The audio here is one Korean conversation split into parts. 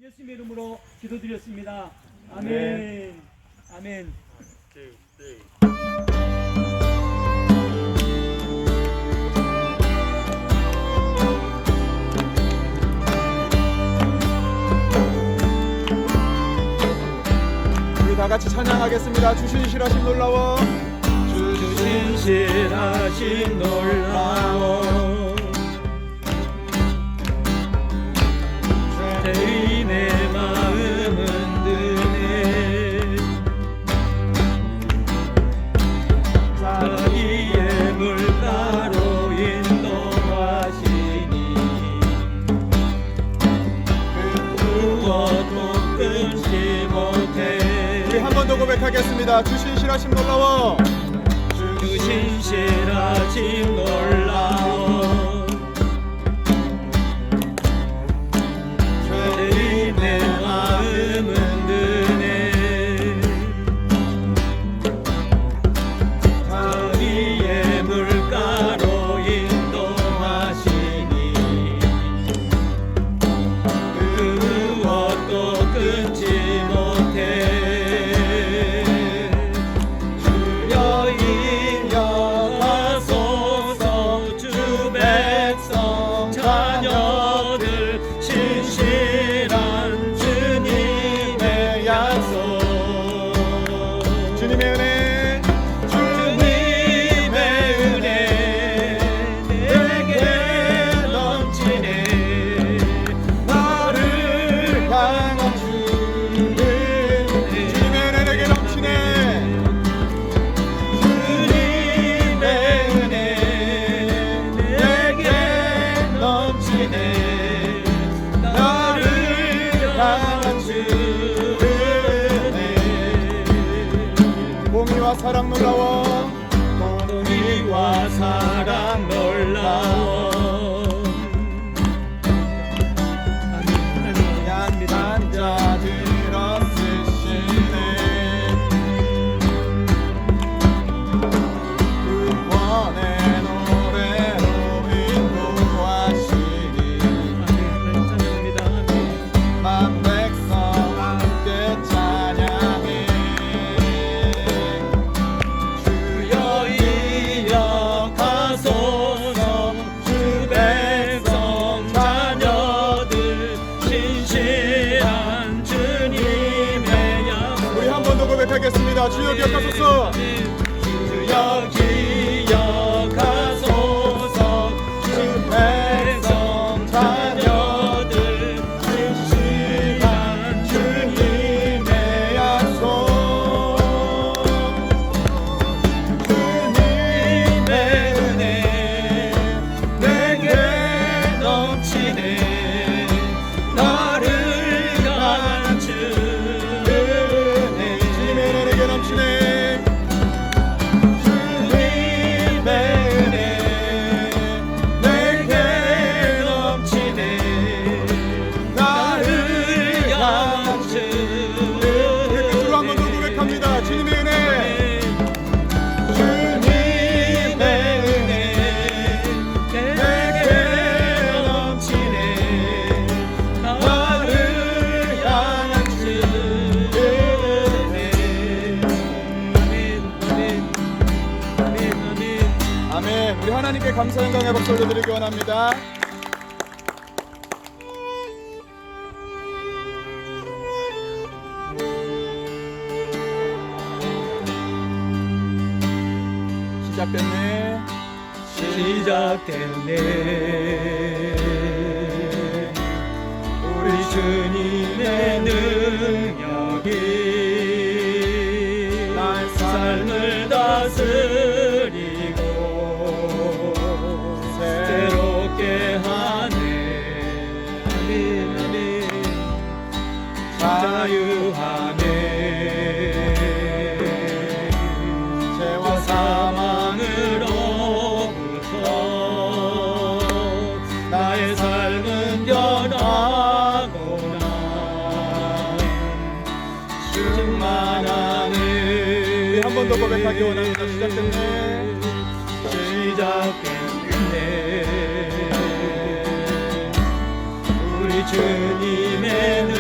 예수님의 이름으로 기도드렸습니다. 아멘. 아멘. 우리 다 같이 찬양하겠습니다. 주신 실하심 놀라워. 주신 실하심 놀라워. 죄인의 마음 흔드네. 자기의 물가로 인도하시니 무엇도 끊지 못해. 우리 한 번 더 고백하겠습니다. 주신 실하심 놀라워. 주신 실하심 놀라워. 죄인의 마음 흔드네. 자기의 물가로 인도하시니 무엇도 끊지 못해. 공의와 사랑 놀라워. 공의와 사랑 놀라워. 약한 자들어 쓰시네. 구원의 노래로 인도하시니 만 백성 함께 찬양해. 주여 이어가소서. 주 백성 자녀들 신실한 주님의 약속. 우리 한 번 더 고백하겠습니다. 주여 기억하소서. 주여 기억하소서. 주 백성 자녀들 신실한 주님의 약속. 주님의 은혜 내게 넘치네. 나를 향한 주 은혜. 주님의 은혜 내게 넘치네. 주님의 은혜 내게 넘치네. 나를 향한 주 끝으로 한 번 더 고백합니다. 주님의 은혜. 주님의 은혜 내게 넘치네. 나를 향한 주 은혜. 아멘. 아멘. 아멘. 아멘. 우리 하나님께 감사 영광의 박수 올려드리기 원합니다. 시작됐네. 시작됐네. 우리 주님의 능력이 나의 삶을 다스리고 새롭게 하네. 아멘. 아멘. 자유하네. 죄와 사망으로부터 나의 삶은 변하구나. 충만하네. 한 번 더 고백하기 원합니다. 시작됐네. 시작됐네. 우리 주님의 능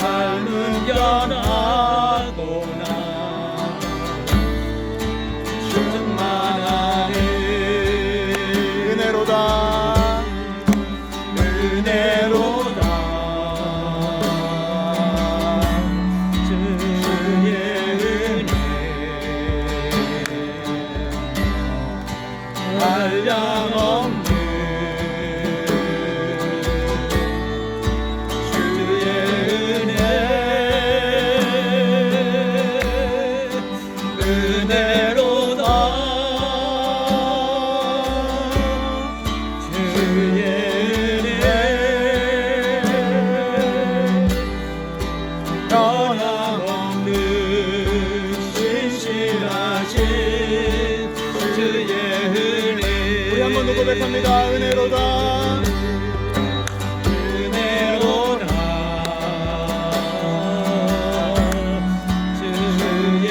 삶은 변하도나 충만하네 은혜로다 은혜로다 주의 은혜 한량없는 주의 은혜 은혜로다 주의 은혜 변함없는 신실하신 주의 은혜 우리 한 번 더 고백합니다. 은혜로다 은혜로다 주의 은혜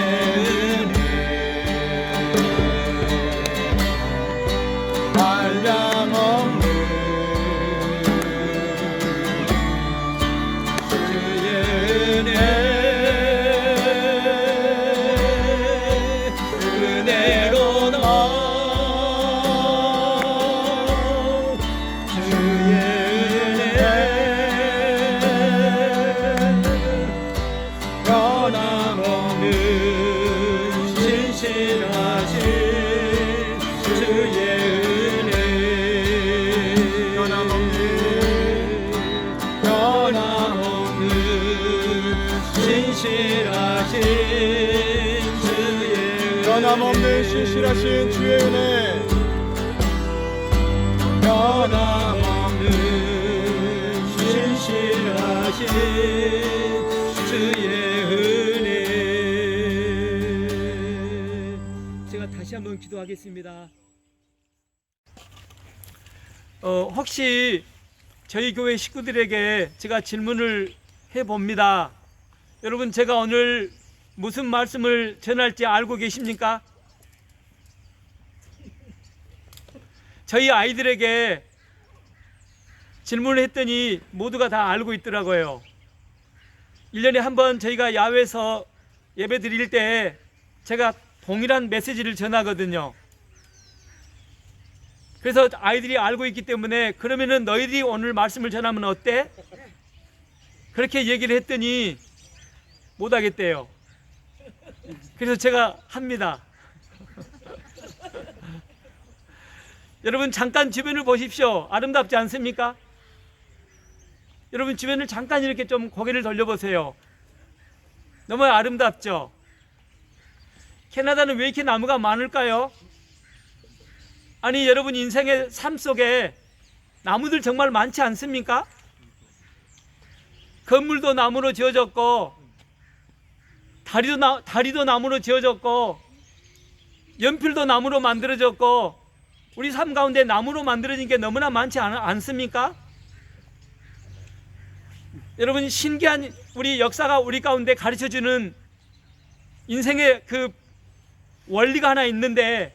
한량없는 주의 은혜 은혜로다 주의 은혜 변함없는 신실하신 주의 은혜 변함없는 신실하신 주의 변함없는 신실하신 주의 은혜 변함없는 신실하신 주의 은혜. 제가 다시 한번 기도하겠습니다. 혹시 저희 교회 식구들에게 제가 질문을 해봅니다. 여러분, 제가 오늘 무슨 말씀을 전할지 알고 계십니까? 저희 아이들에게 질문을 했더니 모두가 다 알고 있더라고요. 1년에 한 번 저희가 야외에서 예배 드릴 때 제가 동일한 메시지를 전하거든요. 그래서 아이들이 알고 있기 때문에 그러면은 너희들이 오늘 말씀을 전하면 어때? 그렇게 얘기를 했더니 못 하겠대요. 그래서 제가 합니다. 여러분, 잠깐 주변을 보십시오. 아름답지 않습니까? 여러분, 주변을 잠깐 이렇게 좀 고개를 돌려보세요. 너무 아름답죠? 캐나다는 왜 이렇게 나무가 많을까요? 아니, 여러분 인생의 삶 속에 나무들 정말 많지 않습니까? 건물도 나무로 지어졌고, 다리도 나무로 지어졌고, 연필도 나무로 만들어졌고, 우리 삶 가운데 나무로 만들어진 게 너무나 많지 않습니까? 여러분, 신기한 우리 역사가 우리 가운데 가르쳐주는 인생의 그 원리가 하나 있는데,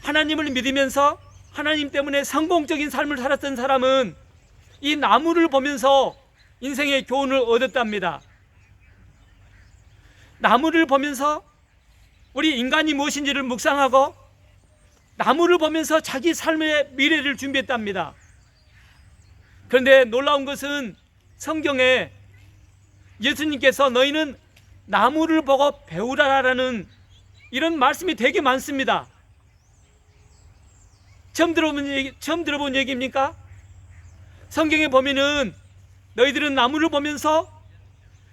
하나님을 믿으면서 하나님 때문에 성공적인 삶을 살았던 사람은 이 나무를 보면서 인생의 교훈을 얻었답니다. 나무를 보면서 우리 인간이 무엇인지를 묵상하고, 나무를 보면서 자기 삶의 미래를 준비했답니다. 그런데 놀라운 것은 성경에 예수님께서 너희는 나무를 보고 배우라라는 이런 말씀이 되게 많습니다. 처음 들어본 얘기입니까? 성경에 보면은 너희들은 나무를 보면서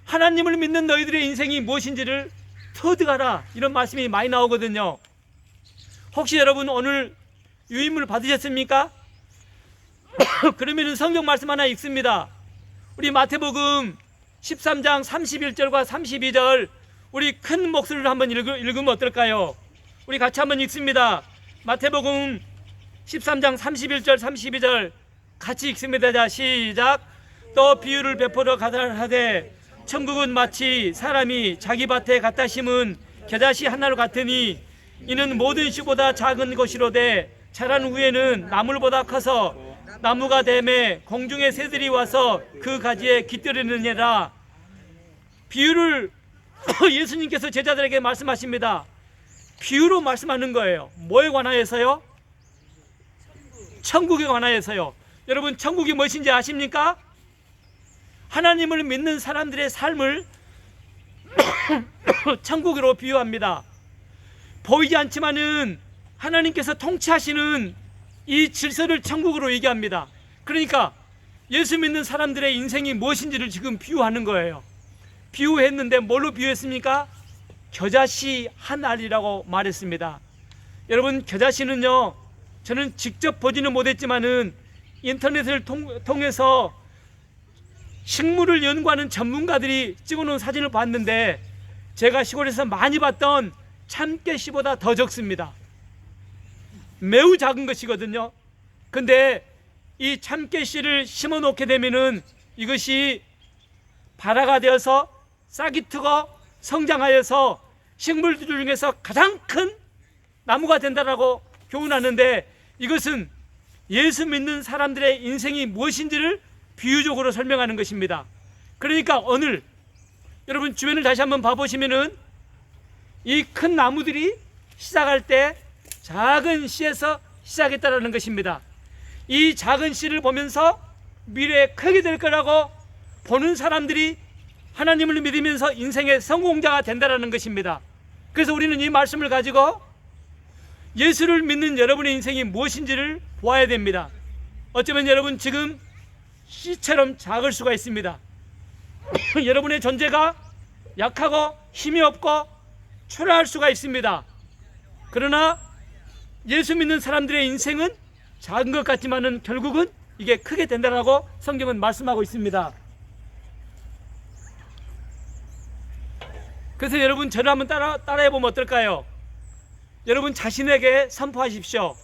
하나님을 믿는 너희들의 인생이 무엇인지를 터득하라, 이런 말씀이 많이 나오거든요. 혹시 여러분 오늘 유인물 받으셨습니까? 그러면은 성경 말씀 하나 읽습니다. 우리 마태복음 13장 31절과 32절, 우리 큰 목소리로 한번 읽으면 어떨까요? 우리 같이 한번 읽습니다. 마태복음 13장 31절 32절 같이 읽습니다. 자, 시작. 또 비유를 베풀어 가다하되 천국은 마치 사람이 자기 밭에 갖다 심은 겨자씨 하나로 같으니 이는 모든 씨보다 작은 것이로되 자란 후에는 나물보다 커서 나무가 됨에 공중의 새들이 와서 그 가지에 깃들이느니라. 비유를 예수님께서 제자들에게 말씀하십니다. 비유로 말씀하는 거예요. 뭐에 관하여서요? 천국에 관하여서요. 여러분, 천국이 무엇인지 아십니까? 하나님을 믿는 사람들의 삶을 천국으로 비유합니다. 보이지 않지만은 하나님께서 통치하시는 이 질서를 천국으로 얘기합니다. 그러니까 예수 믿는 사람들의 인생이 무엇인지를 지금 비유하는 거예요. 비유했는데 뭘로 비유했습니까? 겨자씨 한 알이라고 말했습니다. 여러분, 겨자씨는요, 저는 직접 보지는 못했지만은 인터넷을 통해서 식물을 연구하는 전문가들이 찍어놓은 사진을 봤는데 제가 시골에서 많이 봤던 참깨씨보다 더 적습니다. 매우 작은 것이거든요. 근데 이 참깨씨를 심어 놓게 되면은 이것이 발화가 되어서 싹이 트고 성장하여서 식물들 중에서 가장 큰 나무가 된다라고 교훈하는데, 이것은 예수 믿는 사람들의 인생이 무엇인지를 비유적으로 설명하는 것입니다. 그러니까 오늘 여러분 주변을 다시 한번 봐보시면은 이 큰 나무들이 시작할 때 작은 씨에서 시작했다라는 것입니다. 이 작은 씨를 보면서 미래에 크게 될 거라고 보는 사람들이 하나님을 믿으면서 인생의 성공자가 된다라는 것입니다. 그래서 우리는 이 말씀을 가지고 예수를 믿는 여러분의 인생이 무엇인지를 보아야 됩니다. 어쩌면 여러분 지금 씨처럼 작을 수가 있습니다. 여러분의 존재가 약하고 힘이 없고 초라할 수가 있습니다. 그러나 예수 믿는 사람들의 인생은 작은 것 같지만은 결국은 이게 크게 된다라고 성경은 말씀하고 있습니다. 그래서 여러분 저를 한번 따라해 보면 어떨까요? 여러분 자신에게 선포하십시오.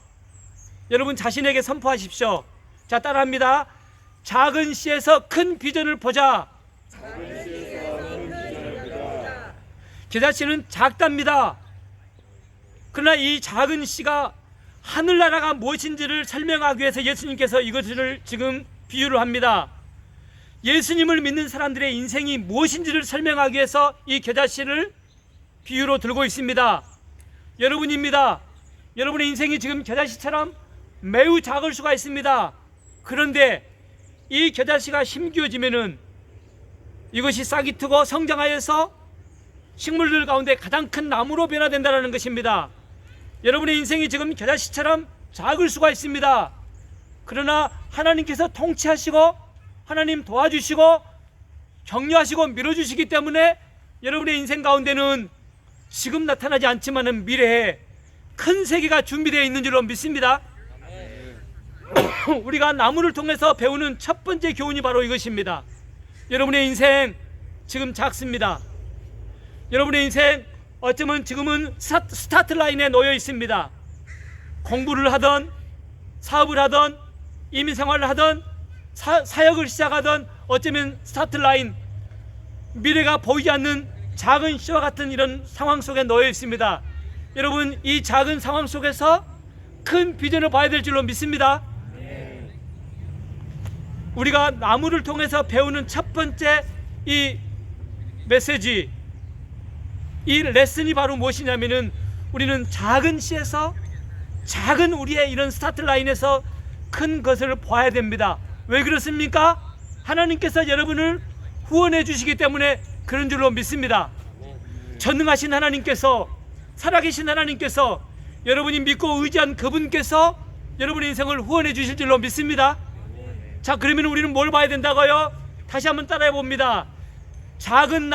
여러분 자신에게 선포하십시오. 자, 따라합니다. 작은 씨에서 큰 비전을 보자. 겨자씨는 작답니다. 그러나 이 작은 씨가 하늘나라가 무엇인지를 설명하기 위해서 예수님께서 이것을 지금 비유를 합니다. 예수님을 믿는 사람들의 인생이 무엇인지를 설명하기 위해서 이 겨자씨를 비유로 들고 있습니다. 여러분입니다. 여러분의 인생이 지금 겨자씨처럼 매우 작을 수가 있습니다. 그런데 이 겨자씨가 심기어지면은 이것이 싹이 트고 성장하여서 식물들 가운데 가장 큰 나무로 변화된다는 것입니다. 여러분의 인생이 지금 겨자씨처럼 작을 수가 있습니다. 그러나 하나님께서 통치하시고 하나님 도와주시고 격려하시고 밀어주시기 때문에 여러분의 인생 가운데는 지금 나타나지 않지만은 미래에 큰 세계가 준비되어 있는 줄로 믿습니다. 우리가 나무를 통해서 배우는 첫 번째 교훈이 바로 이것입니다. 여러분의 인생 지금 작습니다. 여러분의 인생 어쩌면 지금은 스타트 라인에 놓여 있습니다. 공부를 하던 사업을 하던 이민생활을 하던 사역을 시작하던 어쩌면 스타트 라인, 미래가 보이지 않는 작은 씨와 같은 이런 상황 속에 놓여 있습니다. 여러분 이 작은 상황 속에서 큰 비전을 봐야 될 줄로 믿습니다. 우리가 나무를 통해서 배우는 첫 번째 이 메시지, 이 레슨이 바로 무엇이냐면은 우리는 작은 씨에서 작은 우리의 이런 스타트 라인에서 큰 것을 봐야 됩니다. 왜 그렇습니까? 하나님께서 여러분을 후원해 주시기 때문에 그런 줄로 믿습니다. 전능하신 하나님께서, 살아계신 하나님께서, 여러분이 믿고 의지한 그분께서 여러분의 인생을 후원해 주실 줄로 믿습니다. 자, 그러면 우리는 뭘 봐야 된다고요? 다시 한번 따라해 봅니다. 작은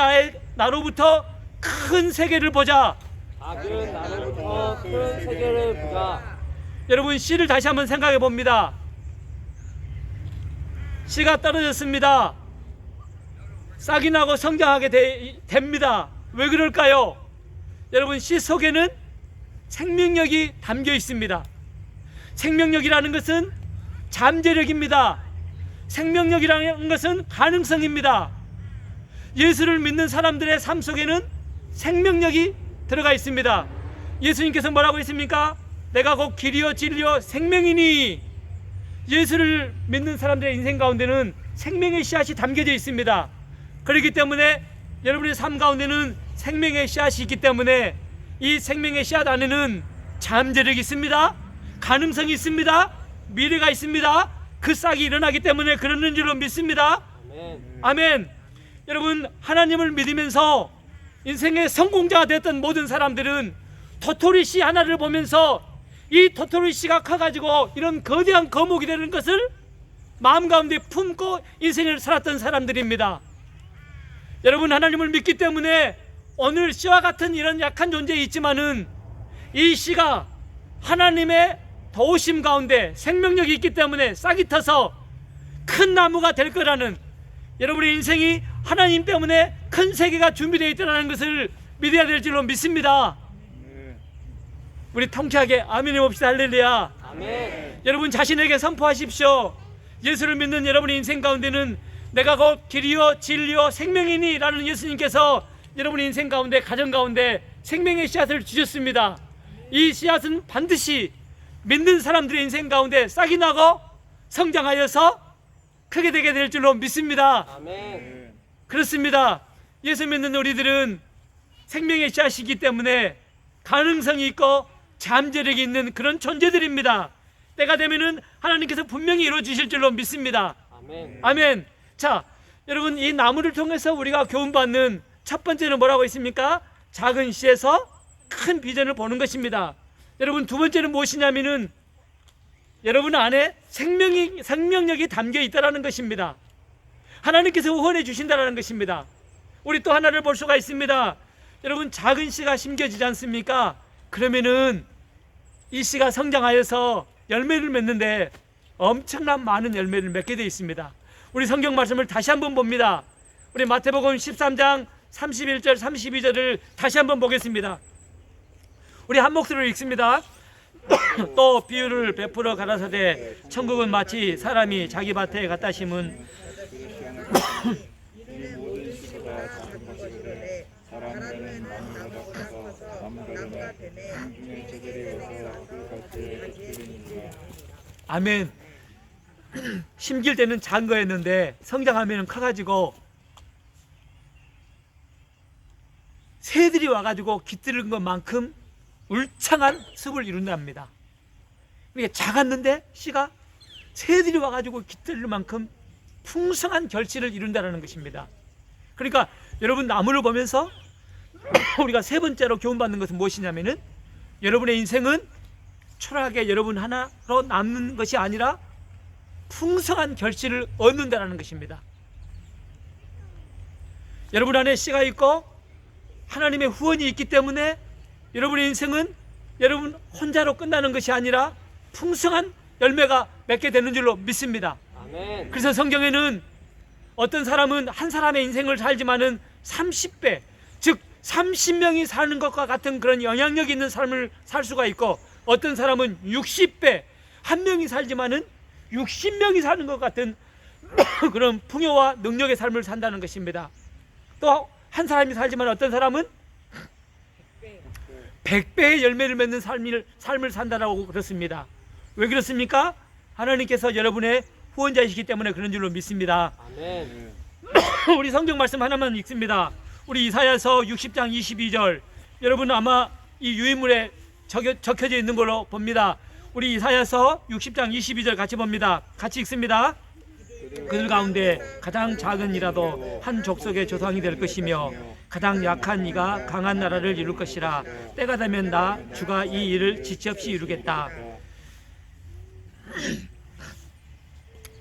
나로부터 큰 세계를 보자. 작은 나로부터 큰 세계를 보자. 여러분 씨를 다시 한번 생각해 봅니다. 씨가 떨어졌습니다. 싹이 나고 성장하게 됩니다. 왜 그럴까요? 여러분 씨 속에는 생명력이 담겨 있습니다. 생명력이라는 것은 잠재력입니다. 생명력이라는 것은 가능성입니다. 예수를 믿는 사람들의 삶 속에는 생명력이 들어가 있습니다. 예수님께서 뭐라고 했습니까? 내가 곧 길이요 진리요 생명이니 예수를 믿는 사람들의 인생 가운데는 생명의 씨앗이 담겨져 있습니다. 그렇기 때문에 여러분의 삶 가운데는 생명의 씨앗이 있기 때문에 이 생명의 씨앗 안에는 잠재력이 있습니다. 가능성이 있습니다. 미래가 있습니다. 그 싹이 일어나기 때문에 그러는 줄로 믿습니다. 아멘. 아멘. 여러분, 하나님을 믿으면서 인생의 성공자가 됐던 모든 사람들은 도토리 씨 하나를 보면서 이 도토리 씨가 커가지고 이런 거대한 거목이 되는 것을 마음 가운데 품고 인생을 살았던 사람들입니다. 여러분, 하나님을 믿기 때문에 오늘 씨와 같은 이런 약한 존재에 있지만은 이 씨가 하나님의 도우심 가운데 생명력이 있기 때문에 싹이 터서 큰 나무가 될 거라는, 여러분의 인생이 하나님 때문에 큰 세계가 준비되어 있다는 것을 믿어야 될 줄로 믿습니다. 우리 통쾌하게 아멘 해봅시다. 할렐루야. 아멘. 여러분 자신에게 선포하십시오. 예수를 믿는 여러분의 인생 가운데는 내가 곧 길이요 진리요 생명이니 라는 예수님께서 여러분의 인생 가운데, 가정 가운데 생명의 씨앗을 주셨습니다. 이 씨앗은 반드시 믿는 사람들의 인생 가운데 싹이 나고 성장하여서 크게 되게 될 줄로 믿습니다. 아멘. 그렇습니다. 예수 믿는 우리들은 생명의 씨앗이기 때문에 가능성이 있고 잠재력이 있는 그런 존재들입니다. 때가 되면은 하나님께서 분명히 이루어 주실 줄로 믿습니다. 아멘. 아멘. 자, 여러분, 이 나무를 통해서 우리가 교훈받는 첫 번째는 뭐라고 있습니까? 작은 씨에서 큰 비전을 보는 것입니다. 여러분, 두 번째는 무엇이냐면은 여러분 안에 생명력이 담겨 있다라는 것입니다. 하나님께서 후원해 주신다라는 것입니다. 우리 또 하나를 볼 수가 있습니다. 여러분, 작은 씨가 심겨지지 않습니까? 그러면은 이 씨가 성장하여서 열매를 맺는데 엄청난 많은 열매를 맺게 되어 있습니다. 우리 성경 말씀을 다시 한번 봅니다. 우리 마태복음 13장 31절 32절을 다시 한번 보겠습니다. 우리 한 목소리로 읽습니다. 또 비유를 베풀어 가라사대 천국은 마치 사람이 자기 밭에 갖다 심은 사람들은 나무보다 커서 나무들은 공중의 새들이 와서 그것을 기르니라. 아멘. 심길 때는 작은 거였는데 성장하면 커가지고 새들이 와가지고 깃드는 것만큼 울창한 숲을 이룬답니다. 이게 작았는데 씨가 새들이 와가지고 깃들 만큼 풍성한 결실을 이룬다는 것입니다. 그러니까 여러분, 나무를 보면서 우리가 세 번째로 교훈받는 것은 무엇이냐면은 여러분의 인생은 초라하게 여러분 하나로 남는 것이 아니라 풍성한 결실을 얻는다는 것입니다. 여러분 안에 씨가 있고 하나님의 후원이 있기 때문에 여러분의 인생은 여러분 혼자로 끝나는 것이 아니라 풍성한 열매가 맺게 되는 줄로 믿습니다. 아멘. 그래서 성경에는 어떤 사람은 한 사람의 인생을 살지만은 30배, 즉 30명이 사는 것과 같은 그런 영향력 있는 삶을 살 수가 있고, 어떤 사람은 60배, 한 명이 살지만은 60명이 사는 것 같은 그런 풍요와 능력의 삶을 산다는 것입니다. 또 한 사람이 살지만 어떤 사람은 100배의 열매를 맺는 삶을 산다라고 그렇습니다. 왜 그렇습니까? 하나님께서 여러분의 후원자이시기 때문에 그런 줄로 믿습니다. 아멘. 우리 성경 말씀 하나만 읽습니다. 우리 이사야서 60장 22절. 여러분 아마 이 유인물에 적혀져 있는 걸로 봅니다. 우리 이사야서 60장 22절 같이 봅니다. 같이 읽습니다. 그들 가운데 가장 작은 이라도 한 족속의 조상이 될 것이며 가장 약한 이가 강한 나라를 이룰 것이라. 때가 되면 나 주가 이 일을 지체 없이 이루겠다.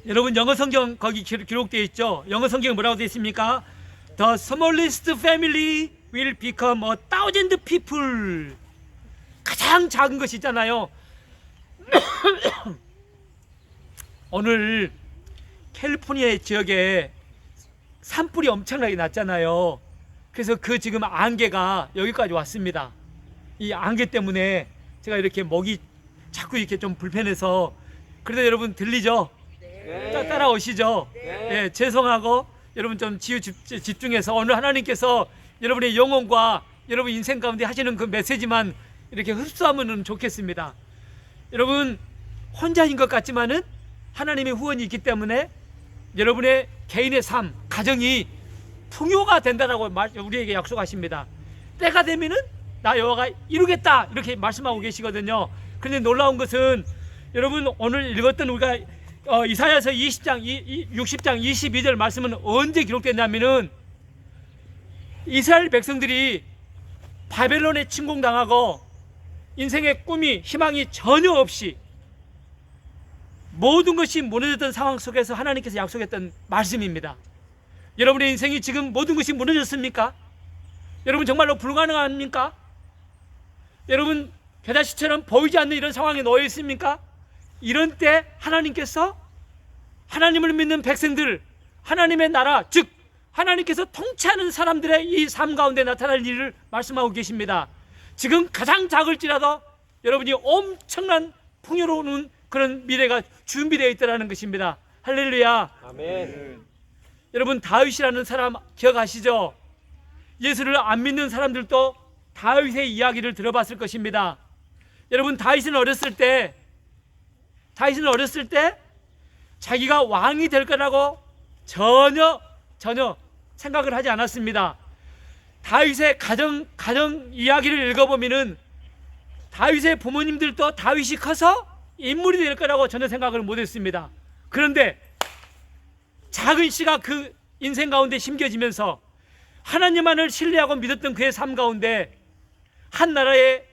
여러분, 영어 성경 거기 기록되어 있죠. 영어 성경에 뭐라고 되어 있습니까? The smallest family will become a thousand people. 가장 작은 것이 있잖아요. 오늘 캘리포니아 지역에 산불이 엄청나게 났잖아요. 그래서 그 지금 안개가 여기까지 왔습니다. 이 안개 때문에 제가 이렇게 목이 자꾸 이렇게 좀 불편해서, 그래도 여러분 들리죠? 네. 따라오시죠? 네. 예, 죄송하고 여러분 좀 집중해서 오늘 하나님께서 여러분의 영혼과 여러분 인생 가운데 하시는 그 메시지만 이렇게 흡수하면 좋겠습니다. 여러분 혼자인 것 같지만은 하나님의 후원이 있기 때문에 여러분의 개인의 삶, 가정이 풍요가 된다라고 우리에게 약속하십니다. 때가 되면은 나 여호와가 이루겠다 이렇게 말씀하고 계시거든요. 그런데 놀라운 것은 여러분 오늘 읽었던 우리가 이사야서 60장 22절 말씀은 언제 기록됐냐면은 이스라엘 백성들이 바벨론에 침공당하고 인생의 꿈이 희망이 전혀 없이 모든 것이 무너졌던 상황 속에서 하나님께서 약속했던 말씀입니다. 여러분의 인생이 지금 모든 것이 무너졌습니까? 여러분 정말로 불가능합니까? 여러분 겨자씨처럼 보이지 않는 이런 상황에 놓여 있습니까? 이런 때 하나님께서 하나님을 믿는 백성들, 하나님의 나라, 즉 하나님께서 통치하는 사람들의 이 삶 가운데 나타날 일을 말씀하고 계십니다. 지금 가장 작을지라도 여러분이 엄청난 풍요로운 그런 미래가 준비되어 있다는 것입니다. 할렐루야. 아멘. 여러분 다윗이라는 사람 기억하시죠? 예수를 안 믿는 사람들도 다윗의 이야기를 들어봤을 것입니다. 여러분 다윗은 어렸을 때 자기가 왕이 될 거라고 전혀 생각을 하지 않았습니다. 다윗의 가정 이야기를 읽어보면은 다윗의 부모님들도 다윗이 커서 인물이 될 거라고 전혀 생각을 못했습니다. 그런데 작은 씨가 그 인생 가운데 심겨지면서 하나님만을 신뢰하고 믿었던 그의 삶 가운데 한 나라의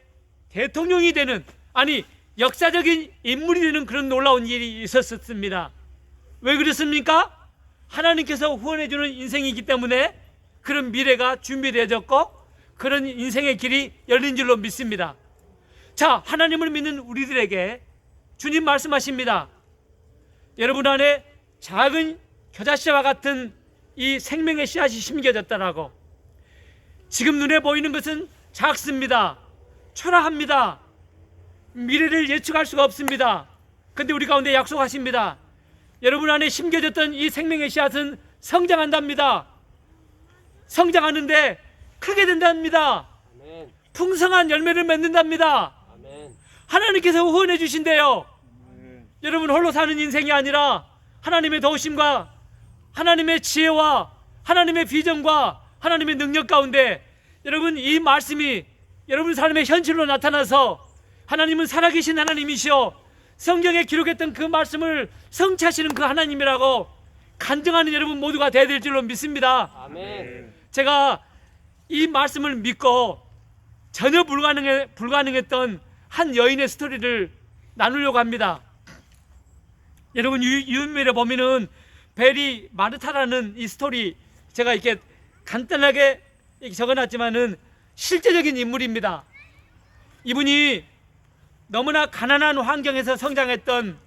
대통령이 되는, 아니 역사적인 인물이 되는 그런 놀라운 일이 있었습니다. 왜 그렇습니까? 하나님께서 후원해주는 인생이기 때문에 그런 미래가 준비되어졌고 그런 인생의 길이 열린 줄로 믿습니다. 자, 하나님을 믿는 우리들에게 주님 말씀하십니다. 여러분 안에 작은 겨자씨와 같은 이 생명의 씨앗이 심겨졌다라고. 지금 눈에 보이는 것은 작습니다. 초라합니다. 미래를 예측할 수가 없습니다. 그런데 우리 가운데 약속하십니다. 여러분 안에 심겨졌던 이 생명의 씨앗은 성장한답니다. 성장하는데 크게 된답니다. 아멘. 풍성한 열매를 맺는답니다. 아멘. 하나님께서 후원해 주신대요. 아멘. 여러분 홀로 사는 인생이 아니라 하나님의 도우심과 하나님의 지혜와 하나님의 비전과 하나님의 능력 가운데 여러분 이 말씀이 여러분 삶의 현실로 나타나서 하나님은 살아계신 하나님이시오, 성경에 기록했던 그 말씀을 성취하시는 그 하나님이라고 간증하는 여러분 모두가 되어야 될 줄로 믿습니다. 아멘. 제가 이 말씀을 믿고 전혀 불가능했던 한 여인의 스토리를 나누려고 합니다. 여러분 유인물에 보면은 베리 마르타라는 이 스토리 제가 이렇게 간단하게 적어놨지만은 실제적인 인물입니다. 이분이 너무나 가난한 환경에서 성장했던,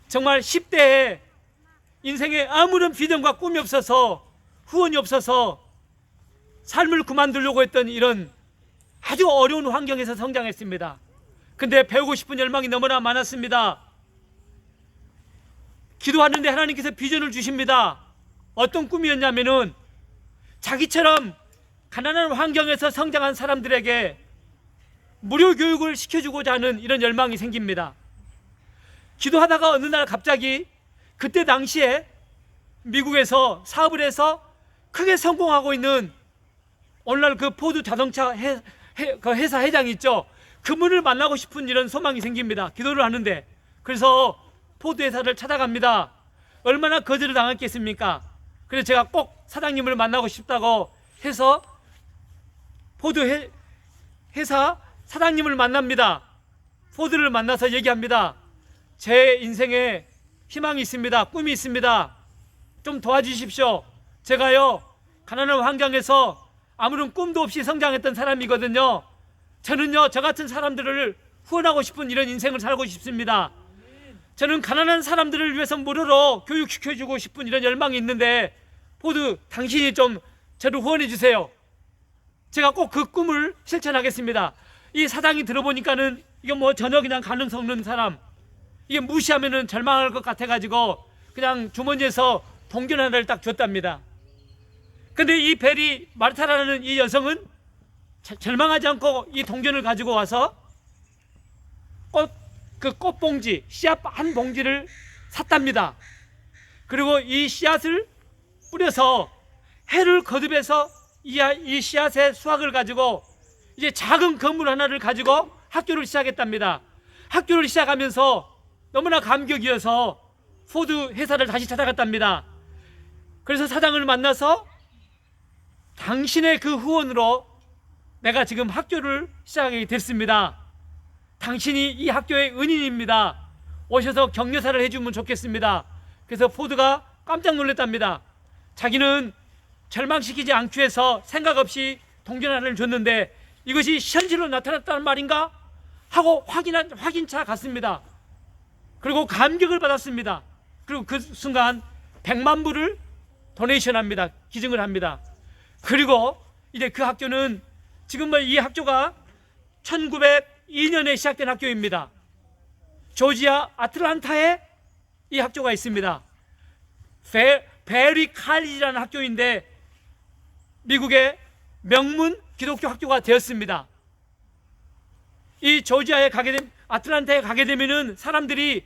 정말 10대에 인생에 아무런 비전과 꿈이 없어서 후원이 없어서 삶을 그만두려고 했던 이런 아주 어려운 환경에서 성장했습니다. 근데 배우고 싶은 열망이 너무나 많았습니다. 기도하는데 하나님께서 비전을 주십니다. 어떤 꿈이었냐면은 자기처럼 가난한 환경에서 성장한 사람들에게 무료 교육을 시켜주고자 하는 이런 열망이 생깁니다. 기도하다가 어느 날 갑자기 그때 당시에 미국에서 사업을 해서 크게 성공하고 있는 오늘날 그 포드 자동차 그 회사 회장 있죠. 그분을 만나고 싶은 이런 소망이 생깁니다. 기도를 하는데. 그래서 포드 회사를 찾아갑니다. 얼마나 거절을 당했겠습니까? 그래서 제가 꼭 사장님을 만나고 싶다고 해서 포드 회사 사장님을 만납니다. 포드를 만나서 얘기합니다. 제 인생에 희망이 있습니다. 꿈이 있습니다. 좀 도와주십시오. 제가요 가난한 환경에서 아무런 꿈도 없이 성장했던 사람이거든요. 저는요 저 같은 사람들을 후원하고 싶은 이런 인생을 살고 싶습니다. 저는 가난한 사람들을 위해서 무료로 교육시켜주고 싶은 이런 열망이 있는데 포드 당신이 좀 저를 후원해 주세요. 제가 꼭 그 꿈을 실천하겠습니다. 이 사장이 들어보니까는 이게 뭐 전혀 그냥 가능성 없는 사람, 이게 무시하면은 절망할 것 같아가지고 그냥 주머니에서 동전 하나를 딱 줬답니다. 근데 이 베리 마르타라는 이 여성은 절망하지 않고 이 동전을 가지고 와서 꽃봉지, 씨앗 한 봉지를 샀답니다. 그리고 이 씨앗을 뿌려서 해를 거듭해서 이 씨앗의 수확을 가지고 이제 작은 건물 하나를 가지고 학교를 시작했답니다. 학교를 시작하면서 너무나 감격이어서 포드 회사를 다시 찾아갔답니다. 그래서 사장을 만나서 당신의 그 후원으로 내가 지금 학교를 시작하게 됐습니다. 당신이 이 학교의 은인입니다. 오셔서 격려사를 해주면 좋겠습니다. 그래서 포드가 깜짝 놀랐답니다. 자기는 절망시키지 않기 위해서 생각 없이 동전하나를 줬는데 이것이 현실로 나타났다는 말인가? 하고 확인차 갔습니다. 그리고 감격을 받았습니다. 그리고 그 순간 100만 불을 도네이션합니다. 기증을 합니다. 그리고 이제 그 학교는 지금 이 학교가 1902년에 시작된 학교입니다. 조지아 아틀란타에 이 학교가 있습니다. 베리 칼리지라는 학교인데 미국의 명문 기독교 학교가 되었습니다. 이 조지아에 아틀란타에 가게 되면은 사람들이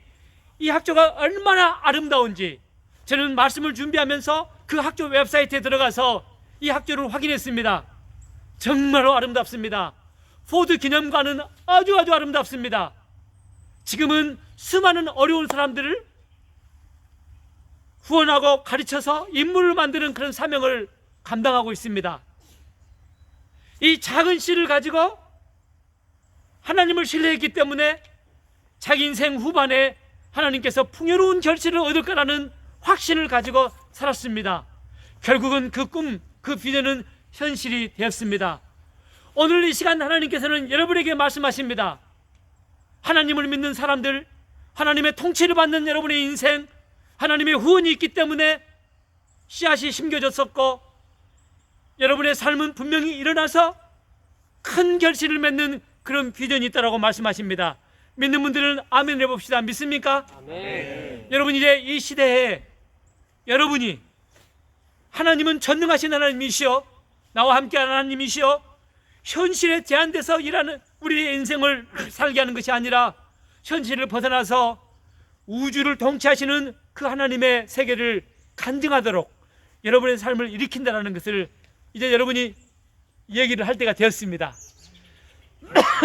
이 학교가 얼마나 아름다운지 저는 말씀을 준비하면서 그 학교 웹사이트에 들어가서 이 학교를 확인했습니다. 정말로 아름답습니다. 포드 기념관은 아주 아름답습니다. 지금은 수많은 어려운 사람들을 후원하고 가르쳐서 인물을 만드는 그런 사명을 감당하고 있습니다. 이 작은 씨를 가지고 하나님을 신뢰했기 때문에 자기 인생 후반에 하나님께서 풍요로운 결실을 얻을 거라는 확신을 가지고 살았습니다. 결국은 그 꿈, 그 비전은 현실이 되었습니다. 오늘 이 시간 하나님께서는 여러분에게 말씀하십니다. 하나님을 믿는 사람들, 하나님의 통치를 받는 여러분의 인생, 하나님의 후원이 있기 때문에 씨앗이 심겨졌었고 여러분의 삶은 분명히 일어나서 큰 결실을 맺는 그런 비전이 있다고 말씀하십니다. 믿는 분들은 아멘 해봅시다. 믿습니까? 아멘. 여러분 이제 이 시대에 여러분이 하나님은 전능하신 하나님이시여 나와 함께 하나님이시여 현실에 제한돼서 일하는 우리의 인생을 살게 하는 것이 아니라 현실을 벗어나서 우주를 통치하시는 그 하나님의 세계를 간증하도록 여러분의 삶을 일으킨다는 것을 이제 여러분이 얘기를 할 때가 되었습니다.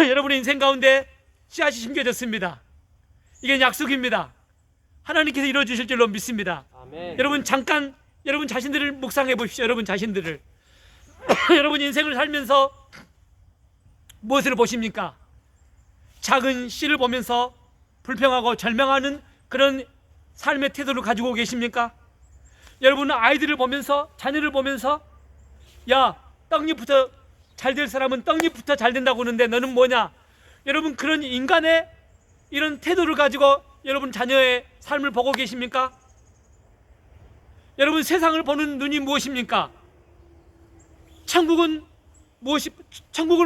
여러분의 인생 가운데 씨앗이 심겨졌습니다. 이게 약속입니다. 하나님께서 이루어주실 줄로 믿습니다. 아멘. 여러분 잠깐 여러분 자신들을 묵상해 보십시오. 여러분 자신들을 여러분 인생을 살면서 무엇을 보십니까? 작은 씨를 보면서 불평하고 절망하는 그런 삶의 태도를 가지고 계십니까? 여러분은 아이들을 보면서 자녀를 보면서 야 떡잎부터 잘 될 사람은 떡잎부터 잘 된다고 하는데 너는 뭐냐? 여러분 그런 인간의 이런 태도를 가지고 여러분 자녀의 삶을 보고 계십니까? 여러분 세상을 보는 눈이 무엇입니까? 천국을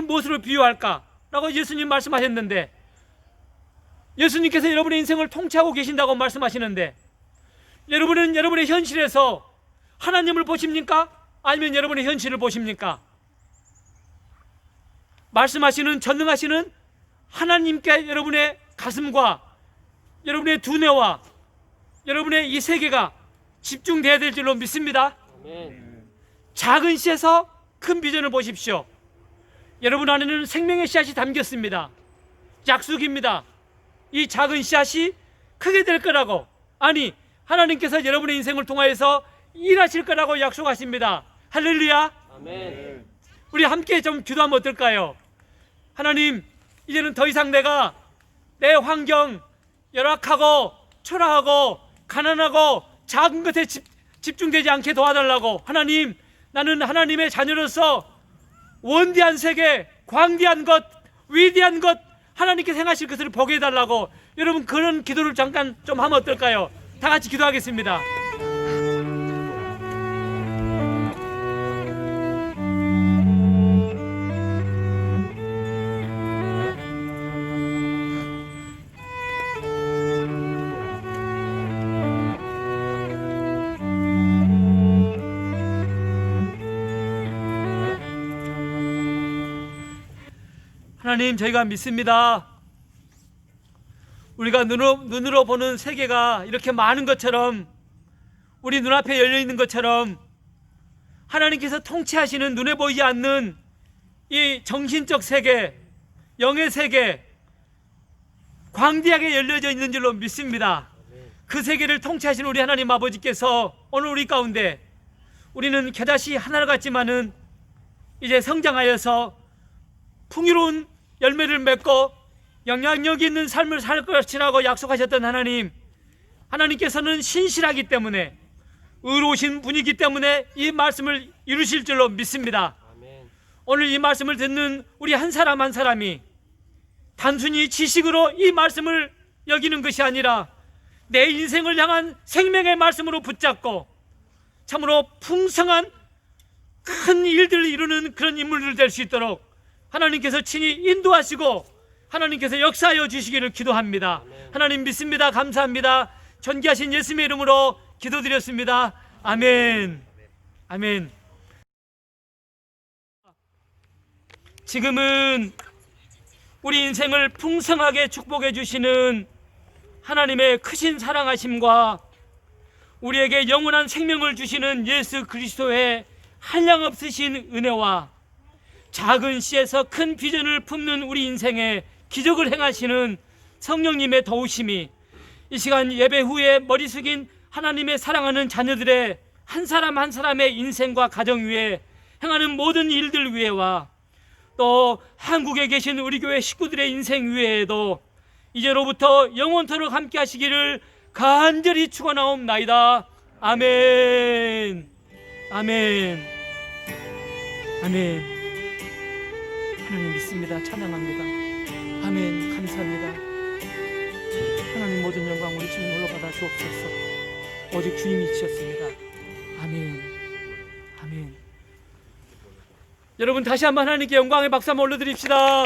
무엇으로 비유할까? 라고 예수님 말씀하셨는데 예수님께서 여러분의 인생을 통치하고 계신다고 말씀하시는데 여러분은 여러분의 현실에서 하나님을 보십니까? 아니면 여러분의 현실을 보십니까? 말씀하시는 전능하시는 하나님께 여러분의 가슴과 여러분의 두뇌와 여러분의 이 세계가 집중돼야 될 줄로 믿습니다. 아멘. 작은 씨에서 큰 비전을 보십시오. 여러분 안에는 생명의 씨앗이 담겼습니다. 약속입니다. 이 작은 씨앗이 크게 될 거라고, 아니 하나님께서 여러분의 인생을 통하여서 일하실 거라고 약속하십니다. 할렐루야. 아멘. 우리 함께 좀 기도하면 어떨까요? 하나님, 이제는 더 이상 내가 내 환경 열악하고 초라하고 가난하고 작은 것에 집중되지 않게 도와달라고. 하나님, 나는 하나님의 자녀로서 원대한 세계, 광대한 것, 위대한 것, 하나님께서 행하실 것을 보게 해달라고. 여러분 그런 기도를 잠깐 좀 하면 어떨까요? 다 같이 기도하겠습니다. 하나님, 저희가 믿습니다. 우리가 눈으로 보는 세계가 이렇게 많은 것처럼, 우리 눈앞에 열려 있는 것처럼 하나님께서 통치하시는 눈에 보이지 않는 이 정신적 세계, 영의 세계, 광대하게 열려져 있는 줄로 믿습니다. 그 세계를 통치하시는 우리 하나님 아버지께서 오늘 우리 가운데, 우리는 겨자씨 하나 같지만은 이제 성장하여서 풍요로운 열매를 맺고 영향력 있는 삶을 살 것이라고 약속하셨던 하나님, 하나님께서는 신실하기 때문에, 의로우신 분이기 때문에 이 말씀을 이루실 줄로 믿습니다. 오늘 이 말씀을 듣는 우리 한 사람 한 사람이 단순히 지식으로 이 말씀을 여기는 것이 아니라 내 인생을 향한 생명의 말씀으로 붙잡고 참으로 풍성한 큰 일들을 이루는 그런 인물들 될 수 있도록 하나님께서 친히 인도하시고 하나님께서 역사하여 주시기를 기도합니다. 하나님 믿습니다. 감사합니다. 존귀하신 예수님의 이름으로 기도드렸습니다. 아멘. 아멘. 지금은 우리 인생을 풍성하게 축복해 주시는 하나님의 크신 사랑하심과 우리에게 영원한 생명을 주시는 예수 그리스도의 한량없으신 은혜와 작은 씨에서 큰 비전을 품는 우리 인생에 기적을 행하시는 성령님의 도우심이 이 시간 예배 후에 머리 숙인 하나님의 사랑하는 자녀들의 한 사람 한 사람의 인생과 가정 위에 행하는 모든 일들 위에와 또 한국에 계신 우리 교회 식구들의 인생 위에도 이제로부터 영원토록 함께 하시기를 간절히 축원하옵나이다. 아멘. 아멘. 아멘. 하나님 믿습니다. 찬양합니다. 아멘. 감사합니다. 하나님 모든 영광 우리 주님 올라받아 주옵소서. 오직 주님이 주셨습니다. 아멘. 아멘. 여러분 다시 한번 하나님께 영광의 박수 한번 올려드립시다.